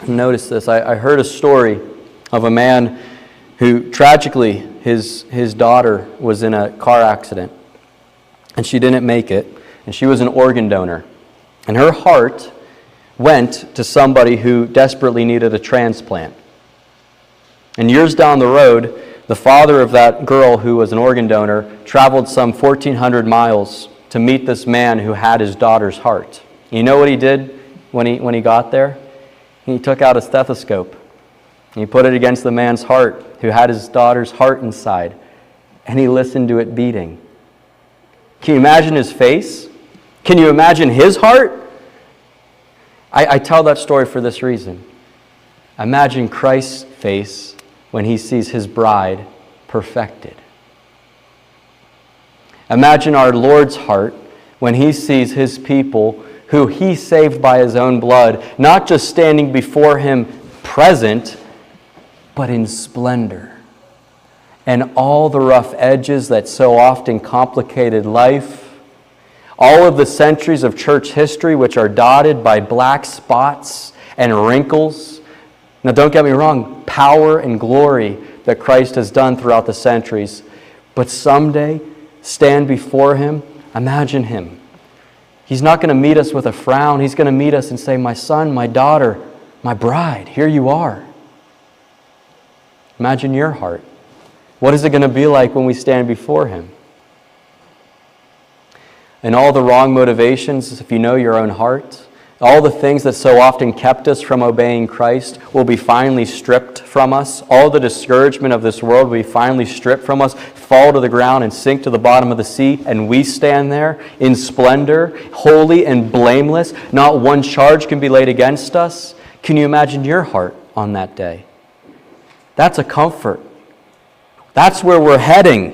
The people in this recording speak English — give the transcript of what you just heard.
Notice this. I heard a story of a man who, tragically, his daughter was in a car accident, and she didn't make it, and she was an organ donor. And her heart went to somebody who desperately needed a transplant. And years down the road, the father of that girl who was an organ donor traveled some 1,400 miles to meet this man who had his daughter's heart. You know what he did when he got there? He took out a stethoscope. And he put it against the man's heart who had his daughter's heart inside. And he listened to it beating. Can you imagine his face? Can you imagine his heart? I tell that story for this reason. Imagine Christ's face when he sees his bride perfected. Imagine our Lord's heart when he sees his people who he saved by his own blood, not just standing before him present, but in splendor. And all the rough edges that so often complicated life, all of the centuries of church history which are dotted by black spots and wrinkles. Now don't get me wrong, power and glory that Christ has done throughout the centuries. But someday, stand before him, imagine him. He's not going to meet us with a frown. He's going to meet us and say, my son, my daughter, my bride, here you are. Imagine your heart. What is it going to be like when we stand before him? And all the wrong motivations, if you know your own heart, all the things that so often kept us from obeying Christ will be finally stripped from us. All the discouragement of this world will be finally stripped from us, fall to the ground and sink to the bottom of the sea, and we stand there in splendor, holy and blameless. Not one charge can be laid against us. Can you imagine your heart on that day? That's a comfort. That's where we're heading.